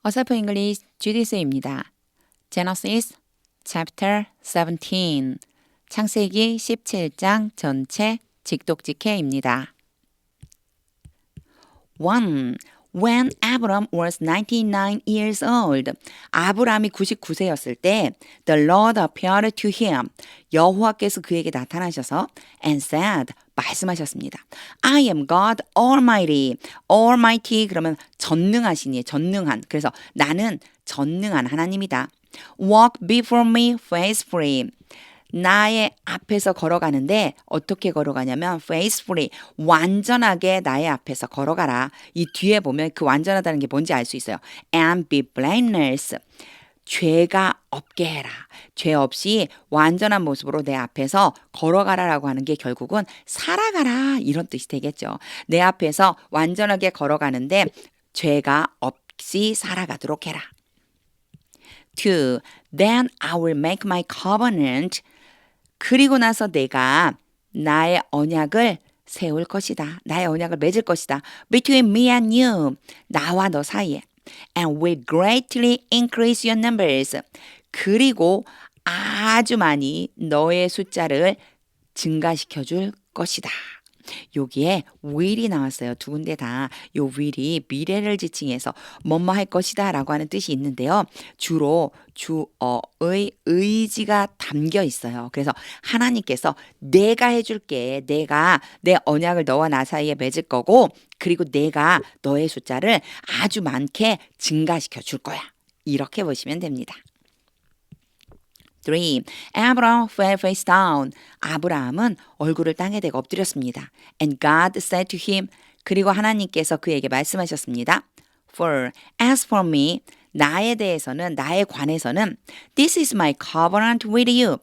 어설픈 잉글리시 GDS입니다. Genesis chapter 17 창세기 17장 전체 직독직해입니다. 1. When Abram was 99 years old, 아브람이 99세였을 때, the Lord appeared to him. 여호와께서 그에게 나타나셔서 and said, 말씀하셨습니다. I am God Almighty. Almighty 그러면 전능하시니, 전능한. 그래서 나는 전능한 하나님이다. Walk before me faithfully. 나의 앞에서 걸어가는데 어떻게 걸어가냐면 faithfully 완전하게 나의 앞에서 걸어가라. 이 뒤에 보면 그 완전하다는 게 뭔지 알 수 있어요. And be blameless. 죄가 없게 해라. 죄 없이 완전한 모습으로 내 앞에서 걸어가라라고 하는 게 결국은 살아가라 이런 뜻이 되겠죠. 내 앞에서 완전하게 걸어가는데 죄가 없이 살아가도록 해라. 2. Then I will make my covenant. 그리고 나서 내가 나의 언약을 세울 것이다. 나의 언약을 맺을 것이다. Between me and you. 나와 너 사이에. And will greatly increase your numbers. 그리고 아주 많이 너의 숫자를 증가시켜 줄 것이다. 여기에 will이 나왔어요. 두 군데 다. 요 will이 미래를 지칭해서 뭐뭐 할 것이다 라고 하는 뜻이 있는데요. 주로 주어의 의지가 담겨 있어요. 그래서 하나님께서 내가 해줄게. 내가 내 언약을 너와 나 사이에 맺을 거고 그리고 내가 너의 숫자를 아주 많게 증가시켜 줄 거야. 이렇게 보시면 됩니다. 3. Abraham fell face down. 아브라함은 얼굴을 땅에 대고 엎드렸습니다. And God said to him. 그리고 하나님께서 그에게 말씀하셨습니다. For as for me, 나에 대해서는 나에 관해서는 This is my covenant with you.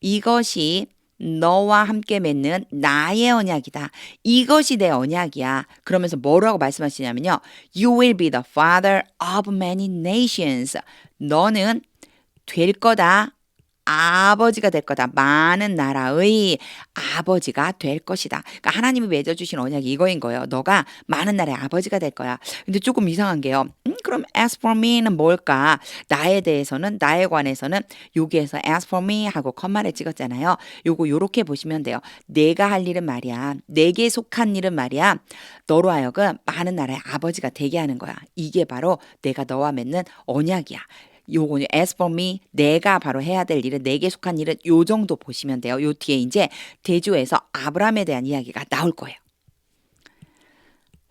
이것이 너와 함께 맺는 나의 언약이다. 이것이 내 언약이야. 그러면서 뭐라고 말씀하시냐면요. You will be the father of many nations. 너는 될 거다. 아버지가 될 거다. 많은 나라의 아버지가 될 것이다. 그러니까 하나님이 맺어주신 언약이 이거인 거예요. 너가 많은 나라의 아버지가 될 거야. 근데 조금 이상한 게요. 그럼 as for me는 뭘까? 나에 대해서는 나에 관해서는 여기에서 as for me 하고 컴마를 찍었잖아요. 요거 요렇게 보시면 돼요. 내가 할 일은 말이야. 내게 속한 일은 말이야. 너로 하여금 많은 나라의 아버지가 되게 하는 거야. 이게 바로 내가 너와 맺는 언약이야. 요거는 as for me 내가 바로 해야 될 일은 내게 속한 일은 요 정도 보시면 돼요. 요 뒤에 이제 대조해서 아브라함에 대한 이야기가 나올 거예요.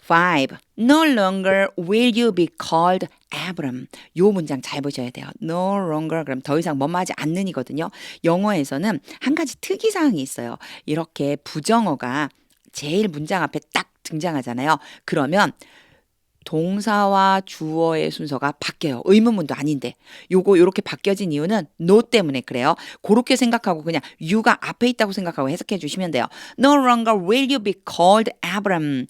5. No longer will you be called Abram. 요 문장 잘 보셔야 돼요. No longer 그럼 더 이상 뭐뭐하지 않는이거든요. 영어에서는 한 가지 특이사항이 있어요. 이렇게 부정어가 제일 문장 앞에 딱 등장하잖아요. 그러면 동사와 주어의 순서가 바뀌어요. 의문문도 아닌데. 요거 요렇게 바뀌어진 이유는 no 때문에 그래요. 그렇게 생각하고 그냥 you가 앞에 있다고 생각하고 해석해 주시면 돼요. No longer will you be called Abram.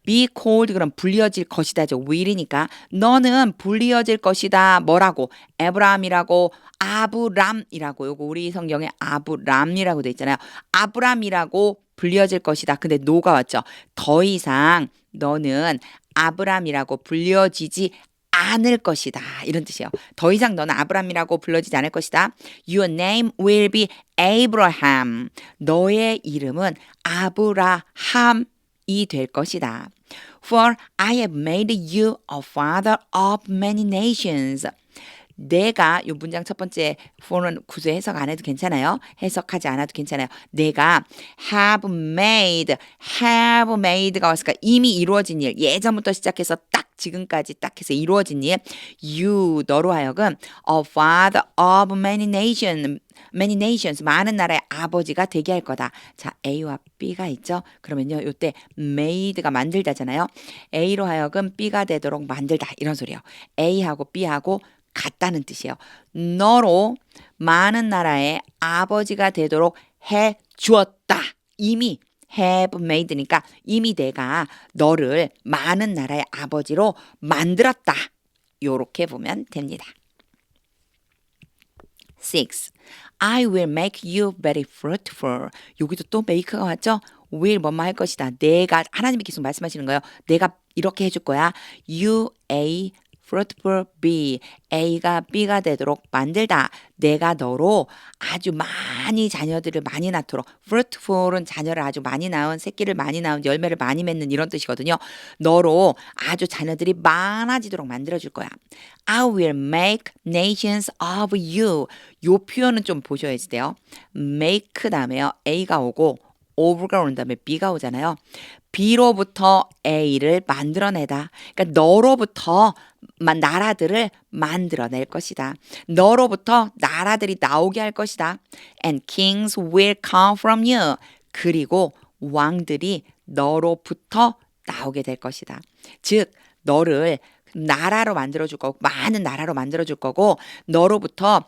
be called 그럼 불리어질 것이다죠. will이니까 너는 불리어질 것이다. 뭐라고? 에브라함이라고 아브람이라고 요거 우리 성경에 아브람이라고 돼 있잖아요. 아브람이라고 불리어질 것이다. 근데 no가 왔죠. 더 이상 너는 아브람이라고 불려지지 않을 것이다. 이런 뜻이에요. 더 이상 너는 아브람이라고 불러지지 않을 것이다. Your name will be Abraham. 너의 이름은 아브라함이 될 것이다. For I have made you a father of many nations. 내가 이 문장 첫 번째 for는 구조 해석 안 해도 괜찮아요. 해석하지 않아도 괜찮아요. 내가 have made가 왔으니까 이미 이루어진 일 예전부터 시작해서 딱 지금까지 딱 해서 이루어진 일 you 너로 하여금 a father of many nations 많은 나라의 아버지가 되게 할 거다. 자 A와 B가 있죠. 그러면요 이때 made가 만들다잖아요. A로 하여금 B가 되도록 만들다 이런 소리예요. A하고 B하고 같다는 뜻이에요. 너로 많은 나라의 아버지가 되도록 해 주었다. 이미 have made니까 이미 내가 너를 많은 나라의 아버지로 만들었다. 요렇게 보면 됩니다. 6. I will make you very fruitful. 여기도 또 make가 왔죠? will 뭐뭐 할 것이다. 내가 하나님이 계속 말씀하시는 거예요. 내가 이렇게 해줄 거야. You a fruitful B. A가 B가 되도록 만들다. 내가 너로 아주 많이 자녀들을 많이 낳도록. fruitful은 자녀를 아주 많이 낳은, 새끼를 많이 낳은, 열매를 많이 맺는 이런 뜻이거든요. 너로 아주 자녀들이 많아지도록 만들어줄 거야. I will make nations of you. 요 표현은 좀 보셔야지 돼요. make 다음에요. A가 오고 of가 온 다음에 B가 오잖아요. B로부터 A를 만들어내다. 그러니까 너로부터 나라들을 만들어낼 것이다. 너로부터 나라들이 나오게 할 것이다. And kings will come from you. 그리고 왕들이 너로부터 나오게 될 것이다. 즉 너를 나라로 만들어줄 거고 많은 나라로 만들어줄 거고 너로부터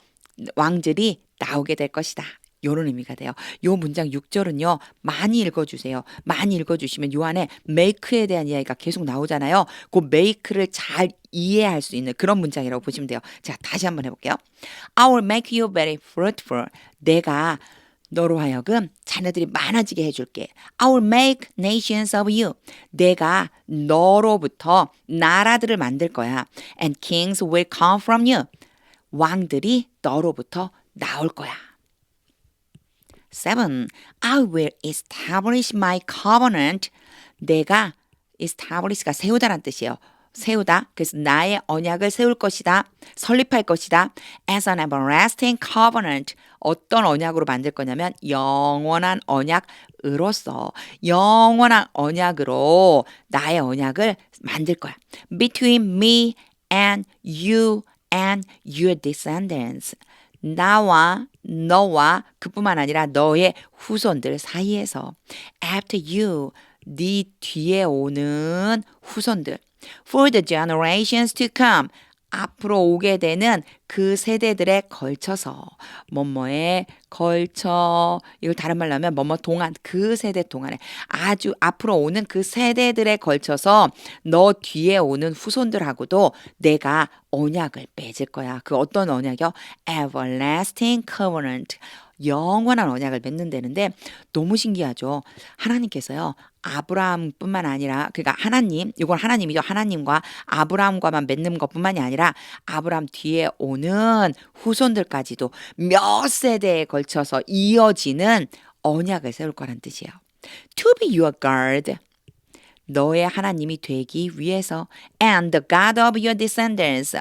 왕들이 나오게 될 것이다. 요런 의미가 돼요. 요 문장 6절은요. 많이 읽어주세요. 많이 읽어주시면 요 안에 make에 대한 이야기가 계속 나오잖아요. 그 make를 잘 이해할 수 있는 그런 문장이라고 보시면 돼요. 자, 다시 한번 해볼게요. I will make you very fruitful. 내가 너로 하여금 자녀들이 많아지게 해줄게. I will make nations of you. 내가 너로부터 나라들을 만들 거야. And kings will come from you. 왕들이 너로부터 나올 거야. 7. I will establish my covenant. 내가 establish가 세우다란 뜻이에요. 세우다. 그래서 나의 언약을 세울 것이다. 설립할 것이다. As an everlasting covenant. 어떤 언약으로 만들 거냐면 영원한 언약으로서 영원한 언약으로 나의 언약을 만들 거야. Between me and you and your descendants. 나와 너와 그뿐만 아니라 너의 후손들 사이에서 after you 네 뒤에 오는 후손들 for the generations to come 앞으로 오게 되는 그 세대들에 걸쳐서 뭐뭐에 걸쳐 이걸 다른 말로 하면 뭐뭐 동안 그 세대 동안에 아주 앞으로 오는 그 세대들에 걸쳐서 너 뒤에 오는 후손들하고도 내가 언약을 맺을 거야. 그 어떤 언약이요? Everlasting covenant. 영원한 언약을 맺는다는데 너무 신기하죠. 하나님께서요. 아브라함뿐만 아니라 그러니까 하나님, 이건 하나님이죠. 하나님과 아브라함과만 맺는 것뿐만이 아니라 아브라함 뒤에 오는 후손들까지도 몇 세대에 걸쳐서 이어지는 언약을 세울 거란 뜻이에요. To be your God. 너의 하나님이 되기 위해서 and the God of your descendants.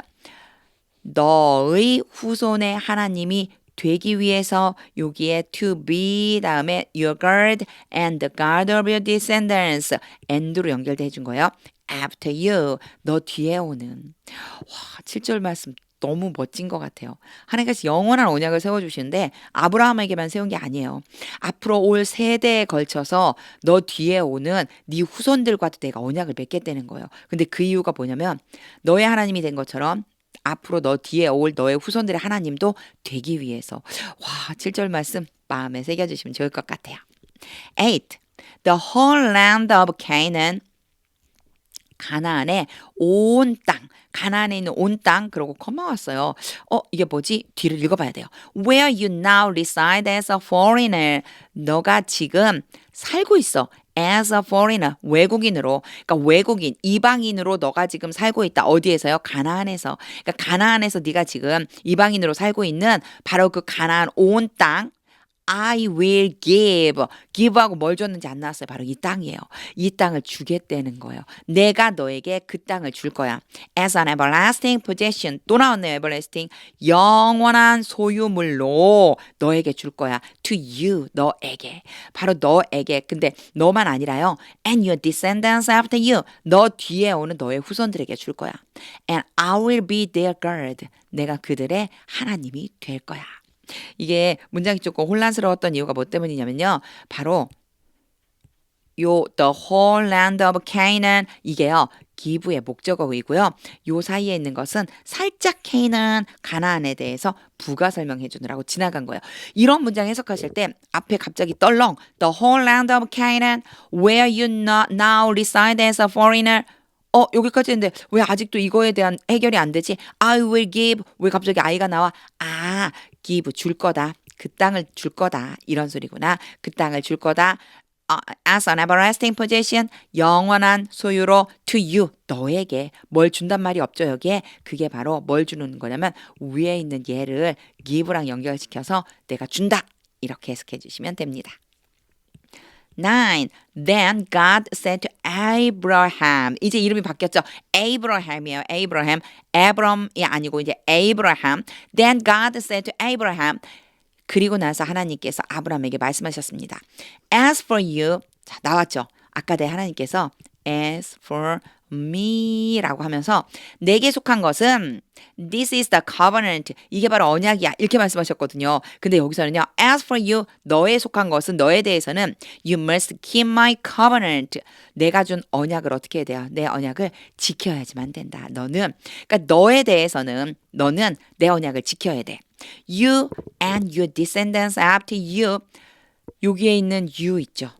너의 후손의 하나님이 되기 위해서 여기에 to be 다음에 your God and the God of your descendants and로 연결돼 해준 거예요. After you, 너 뒤에 오는. 와, 7절 말씀 너무 멋진 것 같아요. 하나님께서 영원한 언약을 세워주시는데 아브라함에게만 세운 게 아니에요. 앞으로 올 세대에 걸쳐서 너 뒤에 오는 네 후손들과도 내가 언약을 맺겠다는 거예요. 근데 그 이유가 뭐냐면 너의 하나님이 된 것처럼 앞으로 너 뒤에 올 너의 후손들의 하나님도 되기 위해서. 와, 7절 말씀 마음에 새겨주시면 좋을 것 같아요. 8. The whole land of Canaan. 가나안의 온 땅. 가나안에 있는 온 땅. 그러고 컴마 왔어요. 이게 뭐지? 뒤를 읽어봐야 돼요. Where you now reside as a foreigner. 너가 지금 살고 있어. As a foreigner, 외국인으로, 그러니까 외국인, 이방인으로 너가 지금 살고 있다. 어디에서요? 가나안에서. 그러니까 가나안에서 네가 지금 이방인으로 살고 있는 바로 그 가나안 온 땅. I will give. give하고 뭘 줬는지 안 나왔어요. 바로 이 땅이에요. 이 땅을 주겠다는 거예요. 내가 너에게 그 땅을 줄 거야. As an everlasting possession. 또 나왔네요. everlasting. 영원한 소유물로 너에게 줄 거야. To you. 너에게. 바로 너에게. 근데 너만 아니라요. And your descendants after you. 너 뒤에 오는 너의 후손들에게 줄 거야. And I will be their God. 내가 그들의 하나님이 될 거야. 이게 문장이 조금 혼란스러웠던 이유가 뭐 때문이냐면요. 바로 요 the whole land of Canaan 이게요. give의 목적어이고요. 요 사이에 있는 것은 살짝 Canaan 가나안에 대해서 부가 설명해 주느라고 지나간 거예요. 이런 문장 해석하실 때 앞에 갑자기 떨렁 the whole land of Canaan where you now reside as a foreigner 여기까지 했는데 왜 아직도 이거에 대한 해결이 안 되지? I will give. 왜 갑자기 I가 나와? give 줄 거다. 그 땅을 줄 거다. 이런 소리구나. 그 땅을 줄 거다. as an everlasting possession, 영원한 소유로 to you, 너에게 뭘 준단 말이 없죠, 여기에. 그게 바로 뭘 주는 거냐면 위에 있는 얘를 give랑 연결시켜서 내가 준다. 이렇게 해석해 주시면 됩니다. 9. Then God said to Abraham. 이제 이름이 바뀌었죠. Abraham이에요. Abraham. Abram이 아니고 이제 Abraham. Then God said to Abraham. 그리고 나서 하나님께서 아브라함에게 말씀하셨습니다. As for you. 자, 나왔죠. 아까 내 하나님께서 as for me라고 하면서 내게 속한 것은 this is the covenant. 이게 바로 언약이야. 이렇게 말씀하셨거든요. 근데 여기서는요. as for you. 너에 속한 것은 너에 대해서는 you must keep my covenant. 내가 준 언약을 어떻게 해야 돼요? 내 언약을 지켜야지만 된다. 너는 그러니까 너에 대해서는 너는 내 언약을 지켜야 돼. You and your descendants after you. 여기에 있는 you 있죠.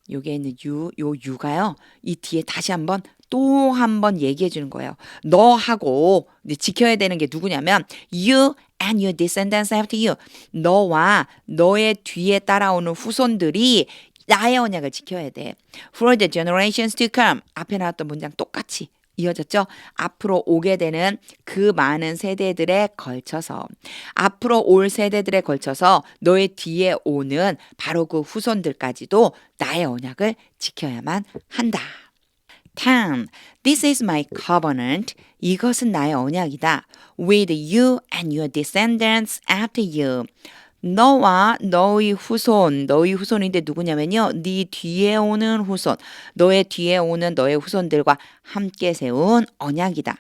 여기에 있는 요 유가요. 이 뒤에 다시 한번 또 한 번 얘기해 주는 거예요. 너하고 이제 지켜야 되는 게 누구냐면 you and your descendants after you. 너와 너의 뒤에 따라오는 후손들이 나의 언약을 지켜야 돼. For the generations to come. 앞에 나왔던 문장 똑같이 이어졌죠? 앞으로 오게 되는 그 많은 세대들에 걸쳐서 앞으로 올 세대들에 걸쳐서 너의 뒤에 오는 바로 그 후손들까지도 나의 언약을 지켜야만 한다. 10. This is my covenant. 이것은 나의 언약이다. With you and your descendants after you. 너와 너의 후손인데 누구냐면요. 네 뒤에 오는 후손, 너의 뒤에 오는 너의 후손들과 함께 세운 언약이다.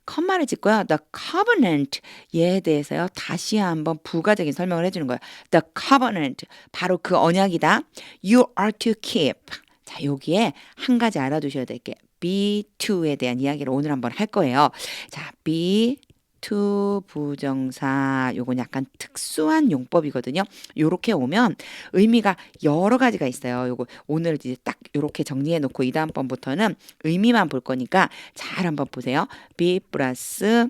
컴마를 짓고요. The covenant 얘에 대해서요. 다시 한번 부가적인 설명을 해주는 거예요. The covenant 바로 그 언약이다. You are to keep. 자, 여기에 한 가지 알아두셔야 될 게 be to에 대한 이야기를 오늘 한번 할 거예요. 자, be to 부정사 요건 약간 특수한 용법이거든요. 요렇게 오면 의미가 여러 가지가 있어요. 요거 오늘 이제 딱 요렇게 정리해 놓고 이 다음 번부터는 의미만 볼 거니까 잘 한번 보세요. be 플러스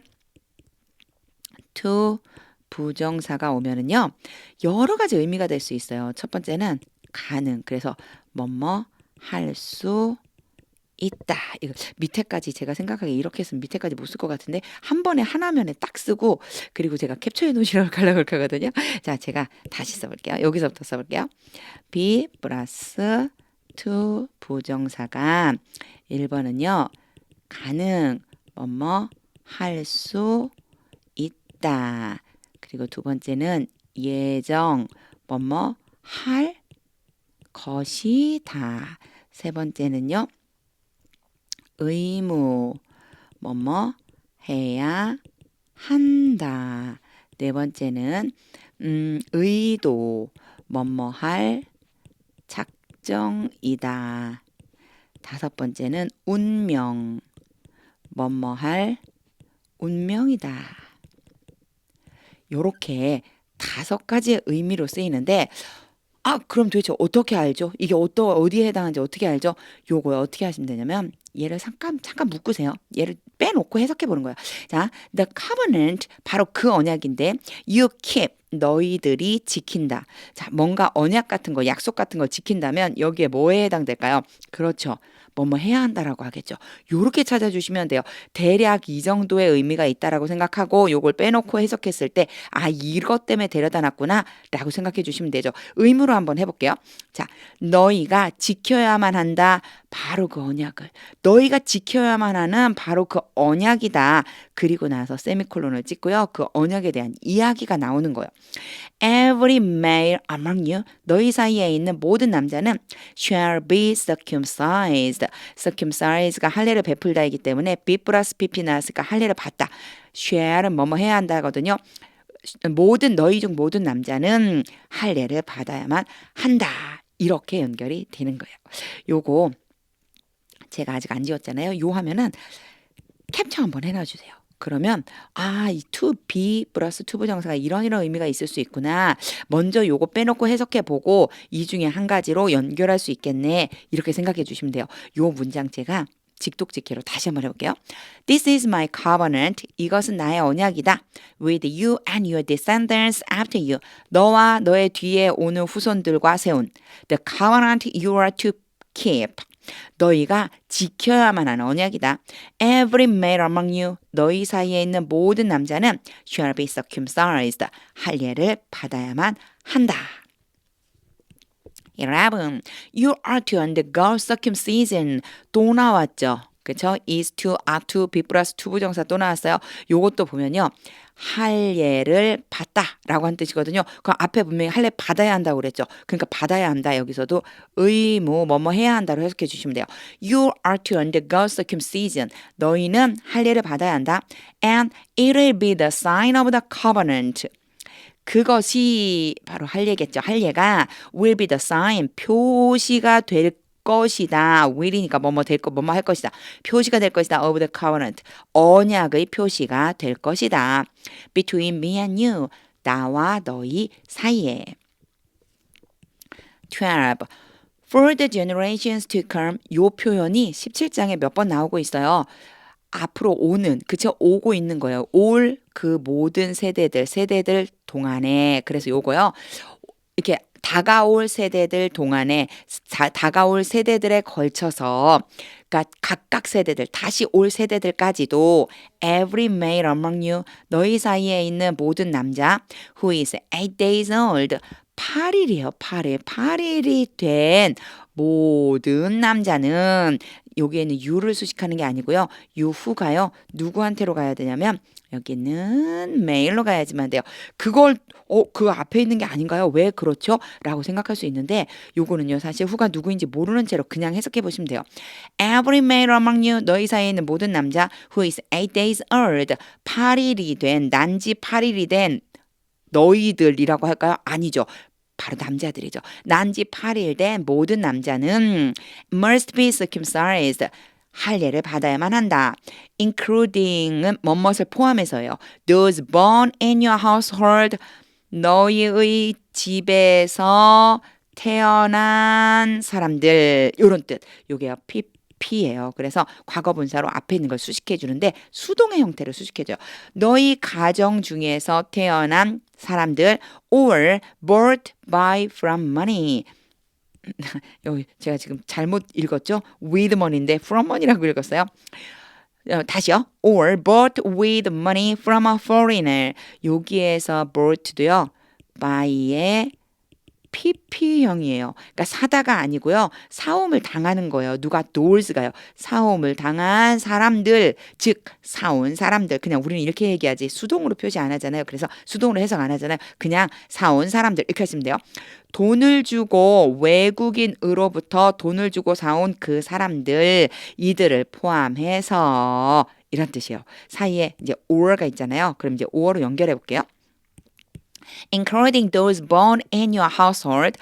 to 부정사가 오면은요. 여러 가지 의미가 될 수 있어요. 첫 번째는 가능. 그래서 뭐뭐 할 수 있다. 이거 밑에까지 제가 생각하기에 이렇게 했으면 밑에까지 못 쓸 것 같은데 한 번에 하나면에 딱 쓰고 그리고 제가 캡처해 놓으시라고 하려고 할 거거든요. 자, 제가 다시 써볼게요. 여기서부터 써볼게요. be 플러스 to 부정사가 1번은요. 가능 뭐뭐 할 수 있다. 그리고 두 번째는 예정 뭐뭐 할 것이다. 세 번째는요. 의무 뭐뭐 해야 한다. 네 번째는 의도 뭐뭐 할 작정이다. 다섯 번째는 운명 뭐뭐 할 운명이다. 요렇게 5가지의 의미로 쓰이는데 그럼 도대체 어떻게 알죠? 이게 어디에 해당하는지 어떻게 알죠? 요거 어떻게 하시면 되냐면 얘를 잠깐 묶으세요. 얘를 빼놓고 해석해 보는 거예요. 자, the covenant 바로 그 언약인데 you keep 너희들이 지킨다. 자, 뭔가 언약 같은 거, 약속 같은 걸 지킨다면 여기에 뭐에 해당될까요? 그렇죠. 뭐뭐 해야 한다라고 하겠죠. 요렇게 찾아주시면 돼요. 대략 이 정도의 의미가 있다라고 생각하고 요걸 빼놓고 해석했을 때 이것 때문에 데려다 놨구나 라고 생각해 주시면 되죠. 의무로 한번 해볼게요. 자, 너희가 지켜야만 한다. 바로 그 언약을. 너희가 지켜야만 하는 바로 그 언약이다. 그리고 나서 세미콜론을 찍고요. 그 언약에 대한 이야기가 나오는 거예요. Every male among you, 너희 사이에 있는 모든 남자는 shall be circumcised. circumcised가 할례를 베풀다이기 때문에 be 플러스 pp 나왔으니까 할례를 받다. shall은 뭐뭐 해야 한다거든요. 너희 중 모든 남자는 할례를 받아야만 한다. 이렇게 연결이 되는 거예요. 요거 제가 아직 안 지웠잖아요. 요 하면은 캡처 한번 해놔주세요. 그러면 이 to be 플러스 to 부정사가 이런 의미가 있을 수 있구나. 먼저 요거 빼놓고 해석해 보고 이 중에 한 가지로 연결할 수 있겠네. 이렇게 생각해 주시면 돼요. 요 문장 제가 직독직해로 다시 한번 해볼게요. This is my covenant. 이것은 나의 언약이다. With you and your descendants after you. 너와 너의 뒤에 오는 후손들과 세운 The covenant you are to keep. 너희가 지켜야만 하는 언약이다. Every male among you. 너희 사이에 있는 모든 남자는 shall be circumcised. 할례를 받아야만 한다. 11. You are to undergo circumcision. 또 나왔죠. 그쵸? is to, are to, be 플러스 to 부정사 또 나왔어요. 요것도 보면요. 할례를 받다라고 한 뜻이거든요. 그 앞에 분명히 할례 받아야 한다고 그랬죠. 그러니까 받아야 한다. 여기서도 의무 뭐뭐 해야 한다로 해석해 주시면 돼요. You are to undergo circumcision. 너희는 할례를 받아야 한다. And it will be the sign of the covenant. 그것이 바로 할례겠죠. 할례가 will be the sign, 표시가 될 것이다. will이니까 뭐뭐 될 거, 뭐뭐 할 것이다. 표시가 될 것이다. of the covenant. 언약의 표시가 될 것이다. Between me and you. 나와 너희 사이에. 12. For the generations to come. 요 표현이 17장에 몇 번 나오고 있어요. 앞으로 오는, 그쵸? 오고 있는 거예요. 올 그 모든 세대들 동안에. 그래서 요거요. 이렇게 다가올 세대들 동안에, 다가올 세대들에 걸쳐서, 그러니까 각각 세대들, 다시 올 세대들까지도 every male among you, 너희 사이에 있는 모든 남자 who is 8 days old, 8일이에요. 8일이 된 모든 남자는 여기에는 you를 수식하는 게 아니고요. you who가요. 누구한테로 가야 되냐면 여기는 male로 가야지만 돼요. 그걸 그 앞에 있는 게 아닌가요? 왜 그렇죠? 라고 생각할 수 있는데 요거는요. 사실 who가 누구인지 모르는 채로 그냥 해석해 보시면 돼요. Every male among you, 너희 사이에 있는 모든 남자 who is 8 days old, 8일이 된, 난지 8일이 된 너희들이라고 할까요? 아니죠. 바로 남자들이죠. 난지 8일 된 모든 남자는 must be circumcised. 할례를 받아야만 한다. including은 뭐뭇을 포함해서요. those born in your household. 너희의 집에서 태어난 사람들. 요런 뜻. 요게요. PP예요. 그래서 과거 분사로 앞에 있는 걸 수식해 주는데 수동의 형태로 수식해 줘요. 너희 가정 중에서 태어난 사람들 or bought by from money. 여기 제가 지금 잘못 읽었죠? with money인데 from money라고 읽었어요. 다시요. or bought with money from a foreigner. 여기에서 bought도요. by의 PP형이에요. 그러니까 사다가 아니고요. 사옴을 당하는 거예요. 누가 dors가요. 사옴을 당한 사람들, 즉 사온 사람들. 그냥 우리는 이렇게 얘기하지 수동으로 표시 안 하잖아요. 그래서 수동으로 해석 안 하잖아요. 그냥 사온 사람들 이렇게 하시면 돼요. 돈을 주고 외국인으로부터 돈을 주고 사온 그 사람들, 이들을 포함해서 이런 뜻이에요. 사이에 이제 or가 있잖아요. 그럼 이제 or로 연결해 볼게요. including those born in your household.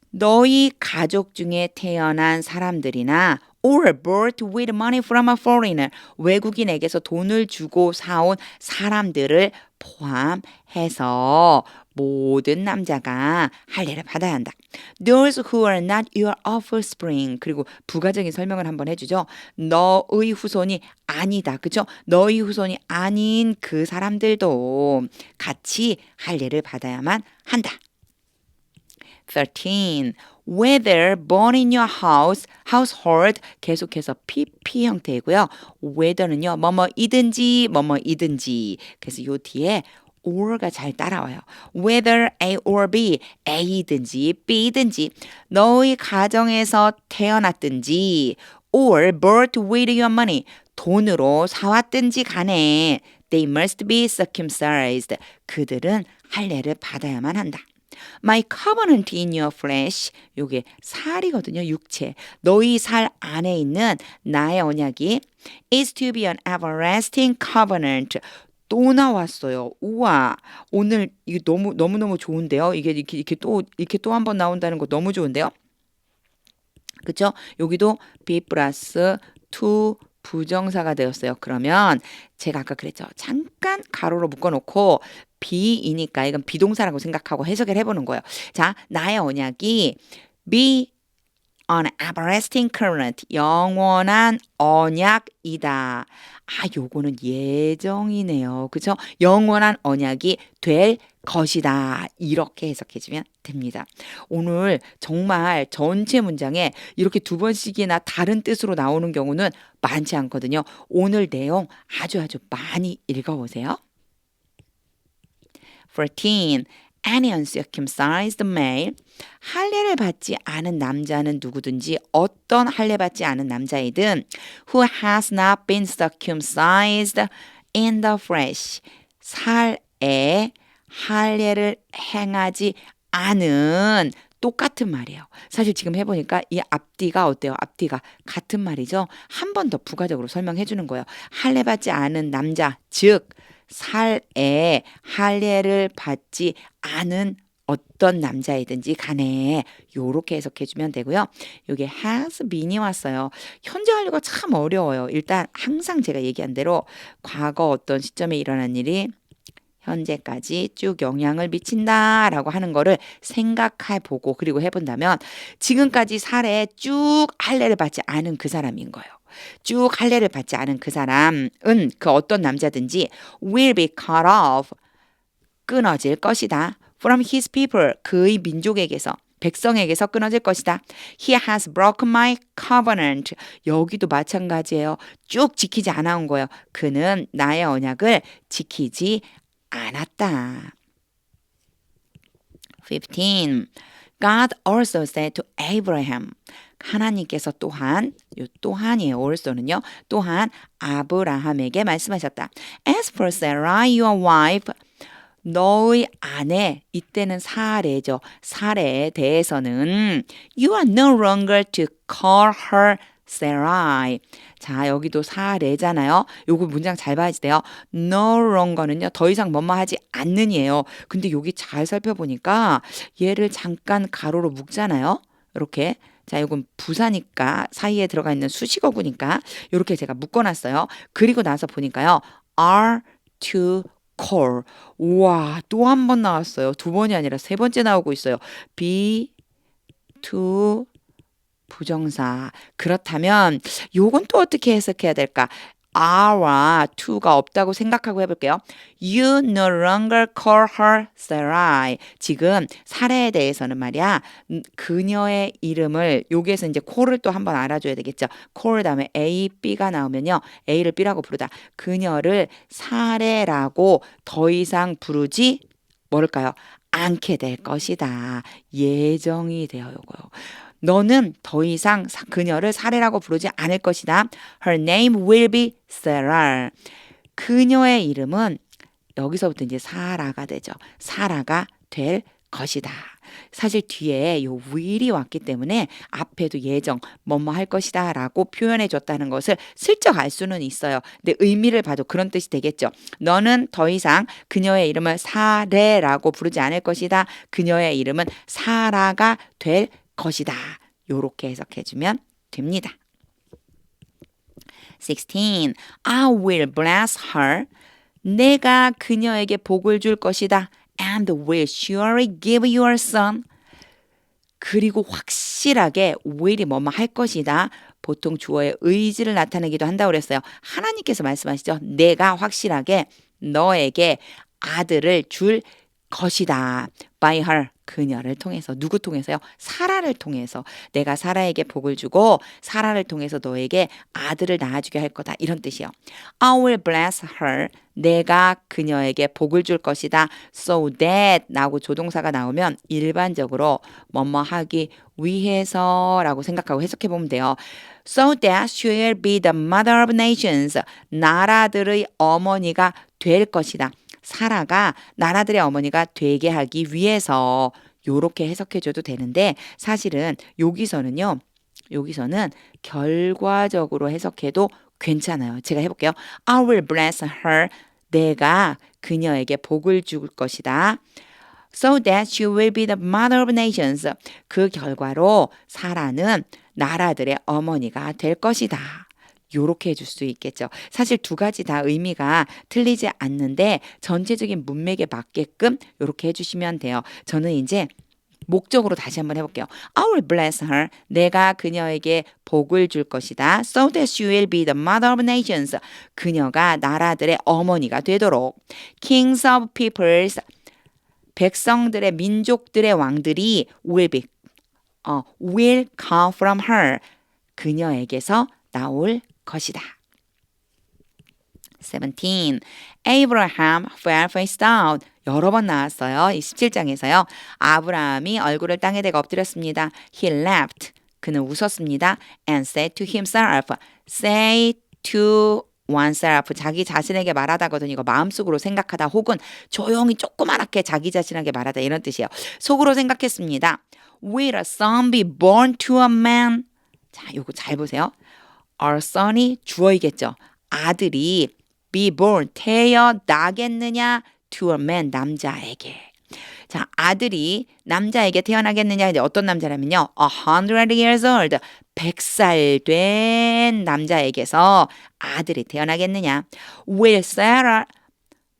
너희 가족 중에 태어난 사람들이나 or bought with money from a foreigner. 외국인에게서 돈을 주고 사온 사람들을 포함해서 모든 남자가 할례를 받아야 한다. Those who are not your offspring. 그리고 부가적인 설명을 한번 해주죠. 너의 후손이 아니다. 그죠? 너의 후손이 아닌 그 사람들도 같이 할례를 받아야만 한다. 13. Whether born in your household 계속해서 PP 형태이고요. whether는요. 뭐뭐이든지 뭐뭐이든지. 그래서 요 뒤에 or가 잘 따라와요. Whether A or B, A든지 B든지 너희 가정에서 태어났든지 or bought with your money, 돈으로 사왔든지 간에 they must be circumcised. 그들은 할례를 받아야만 한다. My covenant in your flesh. 요게 살이거든요. 육체. 너희 살 안에 있는 나의 언약이 is to be an everlasting covenant. 또 나왔어요. 우와, 오늘 이게 너무 좋은데요. 이게 이렇게 또 한 번 나온다는 거 너무 좋은데요. 그쵸? 여기도 be 플러스 to 부정사가 되었어요. 그러면 제가 아까 그랬죠. 잠깐 가로로 묶어놓고 be이니까 이건 비동사라고 생각하고 해석을 해보는 거예요. 자, 나의 언약이 be an everlasting covenant, 영원한 언약이다. 요거는 예정이네요. 그죠? 영원한 언약이 될 것이다. 이렇게 해석해주면 됩니다. 오늘 정말 전체 문장에 이렇게 두 번씩이나 다른 뜻으로 나오는 경우는 많지 않거든요. 오늘 내용 아주 많이 읽어보세요. 14. Any uncircumcised male. 할례를 받지 않은 남자는 누구든지 어떤 할례 받지 않은 남자이든 who has not been circumcised in the flesh. 살에 할례를 행하지 않은 똑같은 말이에요. 사실 지금 해보니까 이 앞뒤가 어때요? 앞뒤가 같은 말이죠. 한 번 더 부가적으로 설명해 주는 거예요. 할례 받지 않은 남자, 즉 살에 할례를 받지 않은 어떤 남자이든지 간에 요렇게 해석해 주면 되고요. 여기 has been이 왔어요. 현재 완료가 참 어려워요. 일단 항상 제가 얘기한 대로 과거 어떤 시점에 일어난 일이 현재까지 쭉 영향을 미친다라고 하는 거를 생각해 보고 그리고 해본다면 지금까지 살에 쭉 할례를 받지 않은 그 사람인 거예요. 쭉 할례를 받지 않은 그 사람은 그 어떤 남자든지 will be cut off, 끊어질 것이다. from his people, 그의 민족에게서, 백성에게서 끊어질 것이다. He has broken my covenant. 여기도 마찬가지예요. 쭉 지키지 않아 온 거예요. 그는 나의 언약을 지키지 않았다. 15. God also said to Abraham. 하나님께서 또한, 요 또한이에요. also는요. 또한 아브라함에게 말씀하셨다. As for Sarai, your wife, 너의 아내, 이때는 사례죠. 사례에 대해서는 you are no longer to call her Sarai. 자, 여기도 사례잖아요. 요거 문장 잘 봐야 돼요. no longer는요. 더 이상 뭐뭐 하지 않는이에요. 근데 여기 잘 살펴보니까 얘를 잠깐 가로로 묶잖아요. 이렇게. 자, 이건 부사니까 사이에 들어가 있는 수식어구니까 이렇게 제가 묶어놨어요. 그리고 나서 보니까요. are to call. 우와, 또 한 번 나왔어요. 두 번이 아니라 세 번째 나오고 있어요. be to 부정사. 그렇다면 요건 또 어떻게 해석해야 될까? are와 to가 없다고 생각하고 해볼게요. You no longer call her Sarai. 지금 사례에 대해서는 말이야. 그녀의 이름을 여기에서 이제 call을 또 한번 알아줘야 되겠죠. call 다음에 A, B가 나오면요. A를 B라고 부르다. 그녀를 사례라고 더 이상 부르지 뭘까요? 않게 될 것이다. 예정이 되어 요거요. 너는 더 이상 그녀를 사례라고 부르지 않을 것이다. Her name will be Sarah. 그녀의 이름은 여기서부터 이제 사라가 되죠. 사라가 될 것이다. 사실 뒤에 요 will이 왔기 때문에 앞에도 예정, 뭐뭐 할 것이다 라고 표현해 줬다는 것을 슬쩍 알 수는 있어요. 근데 의미를 봐도 그런 뜻이 되겠죠. 너는 더 이상 그녀의 이름을 사례라고 부르지 않을 것이다. 그녀의 이름은 사라가 될 것이다. 요렇게 해석해주면 됩니다. 16. I will bless her. 내가 그녀에게 복을 줄 것이다. And will surely give you a son. 그리고 확실하게 will이 뭐뭐 할 것이다. 보통 주어의 의지를 나타내기도 한다고 그랬어요. 하나님께서 말씀하시죠. 내가 확실하게 너에게 아들을 줄 것이다. By her. 그녀를 통해서. 누구 통해서요? 사라를 통해서. 내가 사라에게 복을 주고 사라를 통해서 너에게 아들을 낳아주게 할 거다. 이런 뜻이요. I will bless her. 내가 그녀에게 복을 줄 것이다. So that 라고 조동사가 나오면 일반적으로 뭐뭐 하기 위해서 라고 생각하고 해석해 보면 돼요. So that she will be the mother of nations. 나라들의 어머니가 될 것이다. 사라가 나라들의 어머니가 되게 하기 위해서 요렇게 해석해줘도 되는데 사실은 여기서는 결과적으로 해석해도 괜찮아요. 제가 해볼게요. I will bless her. 내가 그녀에게 복을 줄 것이다. So that she will be the mother of nations. 그 결과로 사라는 나라들의 어머니가 될 것이다. 요렇게 해줄 수 있겠죠. 사실 두 가지 다 의미가 틀리지 않는데 전체적인 문맥에 맞게끔 요렇게 해주시면 돼요. 저는 이제 목적으로 다시 한번 해볼게요. I will bless her. 내가 그녀에게 복을 줄 것이다. So that she will be the mother of nations. 그녀가 나라들의 어머니가 되도록. Kings of peoples. 백성들의 민족들의 왕들이 will come from her. 그녀에게서 나올 것이다. 17. Abraham fell face down. 여러 번 나왔어요. 이 17장에서요. 아브라함이 얼굴을 땅에 대고 엎드렸습니다. He laughed. 그는 웃었습니다. And said to himself. Say to oneself. 자기 자신에게 말하다거든. 이거 마음속으로 생각하다 혹은 조용히 조그맣게 자기 자신에게 말하다 이런 뜻이에요. 속으로 생각했습니다. Will a son be born to a man? 자, 요거 잘 보세요. Our son이 주어이겠죠. 아들이 be born, 태어나겠느냐 to a man, 남자에게. 자, 아들이 남자에게 태어나겠느냐. 이제 어떤 남자라면요. 100 years old, 100살 된 남자에게서 아들이 태어나겠느냐. Will Sarah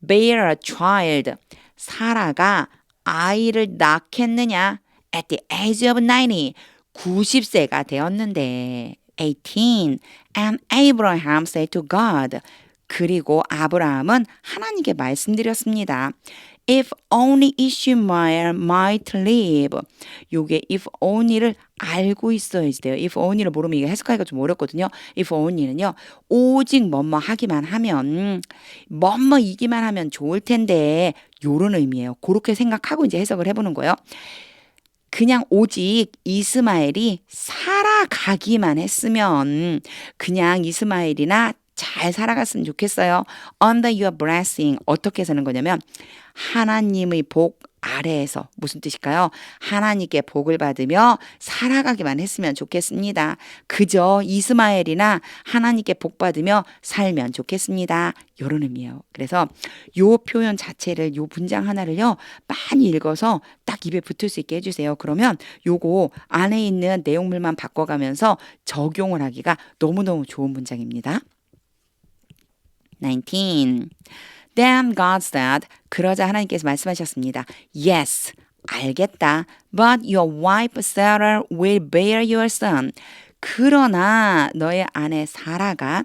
bear a child? 사라가 아이를 낳겠느냐. At the age of 90, 90세가 되었는데. 18. And Abraham said to God. 그리고 아브라함은 하나님께 말씀드렸습니다. If only Ishmael might live. 요게 if only를 알고 있어야지 돼요. if only를 모르면 이게 해석하기가 좀 어렵거든요. if only는요. 오직 뭐뭐 하기만 하면 뭐뭐이기만 하면 좋을 텐데 요런 의미예요. 그렇게 생각하고 이제 해석을 해보는 거예요. 그냥 오직 이스마엘이 살아가기만 했으면 그냥 이스마엘이나 잘 살아갔으면 좋겠어요. Under your blessing. 어떻게 사는 거냐면 하나님의 복 아래에서 무슨 뜻일까요? 하나님께 복을 받으며 살아가기만 했으면 좋겠습니다. 그저 이스마엘이나 하나님께 복 받으며 살면 좋겠습니다. 이런 의미예요. 그래서 요 표현 자체를 요 문장 하나를요 많이 읽어서 딱 입에 붙을 수 있게 해주세요. 그러면 요거 안에 있는 내용물만 바꿔가면서 적용을 하기가 너무너무 좋은 문장입니다. 19. Then God said, 그러자 하나님께서 말씀하셨습니다. Yes, 알겠다. But your wife Sarah will bear your son. 그러나 너의 아내 사라가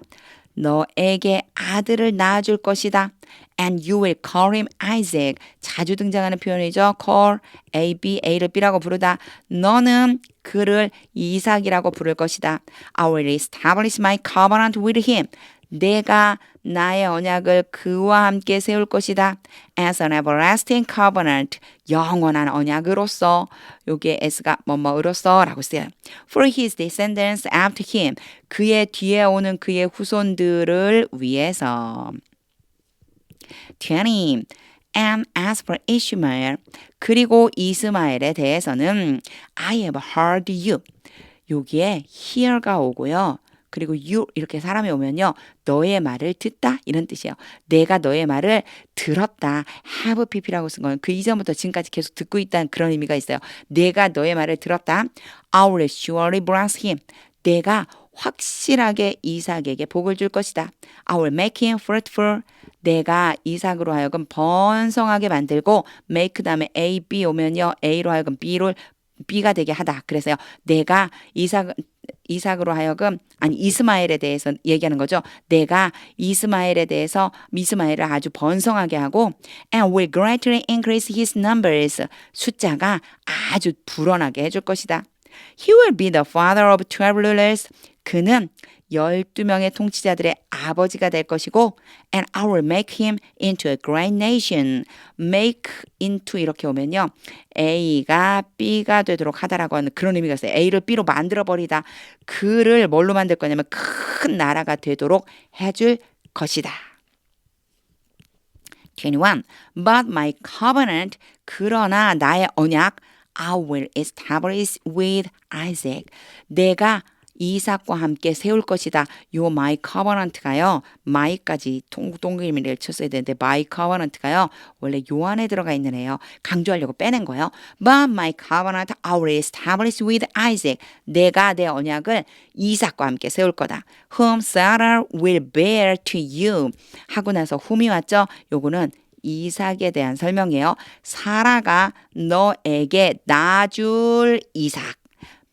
너에게 아들을 낳아줄 것이다. And you will call him Isaac. 자주 등장하는 표현이죠. call, A, B, A를 B라고 부르다. 너는 그를 이삭이라고 부를 것이다. I will establish my covenant with him. 내가 나의 언약을 그와 함께 세울 것이다. As an everlasting covenant. 영원한 언약으로서. 요게 S가 뭐뭐으로서 라고 써요. For his descendants after him. 그의 뒤에 오는 그의 후손들을 위해서. 20. And as for Ishmael. 그리고 이스마엘에 대해서는 I have heard you. 여기에 hear가 오고요. 그리고 you 이렇게 사람이 오면요. 너의 말을 듣다 이런 뜻이에요. 내가 너의 말을 들었다. have pp라고 쓴 건 그 이전부터 지금까지 계속 듣고 있다는 그런 의미가 있어요. 내가 너의 말을 들었다. I will surely bless him. 내가 확실하게 이삭에게 복을 줄 것이다. I will make him fruitful. 내가 이삭으로 하여금 번성하게 만들고 make 다음에 A, B 오면요. A로 하여금 B가 되게 하다. 그래서요. 내가 이삭으로 하여금 이스마엘에 대해서 얘기하는 거죠. 내가 이스마엘에 대해서 이스마엘을 아주 번성하게 하고 and will greatly increase his numbers. 숫자가 아주 불어나게 해줄 것이다. He will be the father of 12 rulers. 그는 12명의 통치자들의 아버지가 될 것이고 and I will make him into a great nation. make into 이렇게 오면요. A가 B가 되도록 하다라고 하는 그런 의미가 있어요. A를 B로 만들어버리다. 그를 뭘로 만들 거냐면 큰 나라가 되도록 해줄 것이다. 21. But my covenant. 그러나 나의 언약 I will establish with Isaac. 내가 이삭과 함께 세울 것이다. 요 my covenant가요. my까지 동그라미를 쳤어야 되는데 my covenant가요. 원래 요 안에 들어가 있는 애요. 강조하려고 빼낸 거예요. But my covenant I will establish with Isaac. 내가 내 언약을 이삭과 함께 세울 거다. Whom Sarah will bear to you. 하고 나서 whom이 왔죠. 요거는 이삭에 대한 설명이에요. 사라가 너에게 낳아줄 이삭.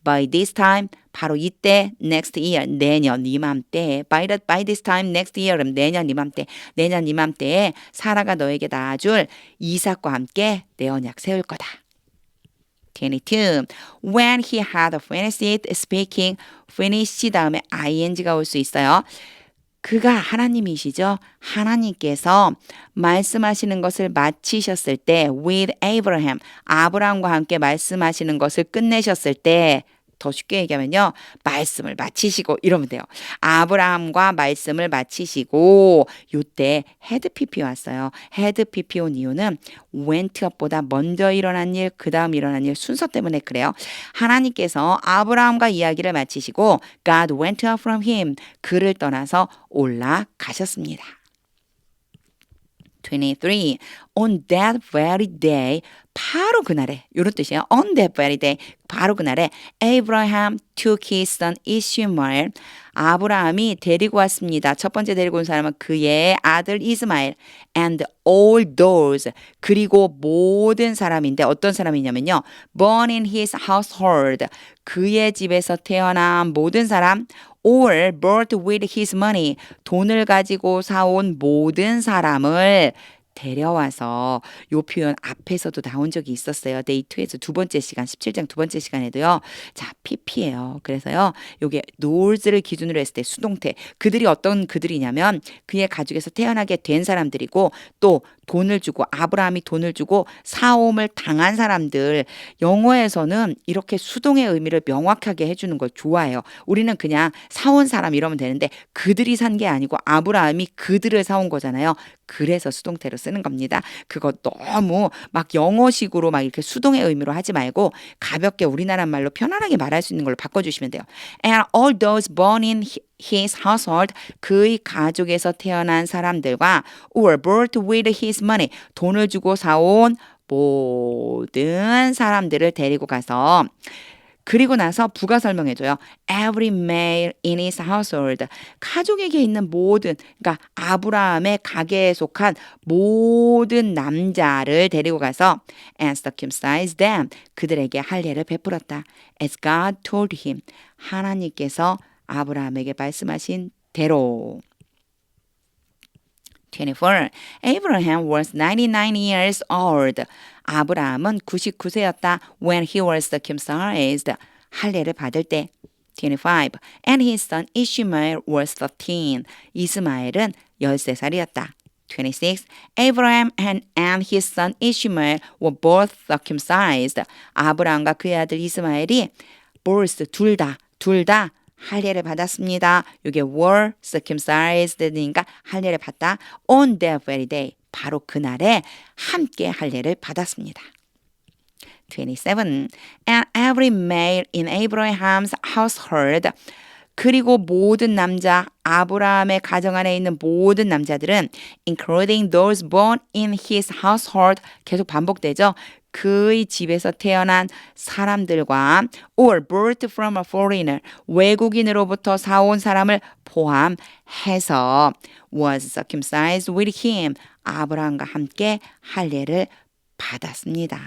By this time, 바로 이때, next year, 내년 이맘때. By this time, next year, 그럼 내년 이맘때에 사라가 너에게 낳아줄 이삭과 함께 내 언약 세울 거다. 22. When he had finished speaking, finish 다음에 ing가 올 수 있어요. 그가 하나님이시죠. 하나님께서 말씀하시는 것을 마치셨을 때 with Abraham, 아브라함과 함께 말씀하시는 것을 끝내셨을 때 더 쉽게 얘기하면요. 말씀을 마치시고 이러면 돼요. 아브라함과 말씀을 마치시고 요때 had PP 왔어요. had PP 온 이유는 went up보다 먼저 일어난 일, 그 다음 일어난 일 순서 때문에 그래요. 하나님께서 아브라함과 이야기를 마치시고 God went up from him. 그를 떠나서 올라가셨습니다. 23. On that very day, 바로 그날에, 이런 뜻이에요. On that very day, 바로 그날에 Abraham took his son Ishmael, 아브라함이 데리고 왔습니다. 첫 번째 데리고 온 사람은 그의 아들 이스마엘 and all those, 그리고 모든 사람인데 어떤 사람이냐면요. born in his household, 그의 집에서 태어난 모든 사람 or bought with his money, 돈을 가지고 사온 모든 사람을 데려와서 요 표현 앞에서도 나온 적이 있었어요. Day 2에서 두 번째 시간, 17장 두 번째 시간에도요. 자, PP예요. 그래서요. 요게 노즈를 기준으로 했을 때 수동태. 그들이 어떤 그들이냐면 그의 가족에서 태어나게 된 사람들이고 또 돈을 주고 아브라함이 돈을 주고 사옴을 당한 사람들. 영어에서는 이렇게 수동의 의미를 명확하게 해주는 걸 좋아해요. 우리는 그냥 사온 사람 이러면 되는데 그들이 산 게 아니고 아브라함이 그들을 사온 거잖아요. 그래서 수동태로 쓰는 겁니다. 그거 너무 막 영어식으로 막 이렇게 수동의 의미로 하지 말고 가볍게 우리나라 말로 편안하게 말할 수 있는 걸로 바꿔주시면 돼요. And all those born in his household, 그의 가족에서 태어난 사람들과 were bought with his money, 돈을 주고 사온 모든 사람들을 데리고 가서 그리고 나서 부가 설명해줘요. Every male in his household. 가족에게 있는 모든, 그러니까 아브라함의 가게에 속한 모든 남자를 데리고 가서 and circumcised them. 그들에게 할례를 베풀었다. As God told him. 하나님께서 아브라함에게 말씀하신 대로. 24. Abraham was 99 years old. 아브라함은 99세였다. When he was circumcised. 할례를 받을 때. 25. And his son Ishmael was 13. 이스마엘은 13살이었다. 26. Abraham and his son Ishmael were both circumcised. 아브라함과 그의 아들 이스마엘이 both 둘 다 할례를 받았습니다. 이게 were circumcised니까 할례를 받다. On that very day. 바로 그날에 함께 할례를 받았습니다. 27. And every male in Abraham's household. 그리고 모든 남자, 아브라함의 가정 안에 있는 모든 남자들은 including those born in his household 계속 반복되죠. 그의 집에서 태어난 사람들과 or brought from a foreigner, 외국인으로부터 사온 사람을 포함해서 was circumcised with him, 아브라함과 함께 할례를 받았습니다.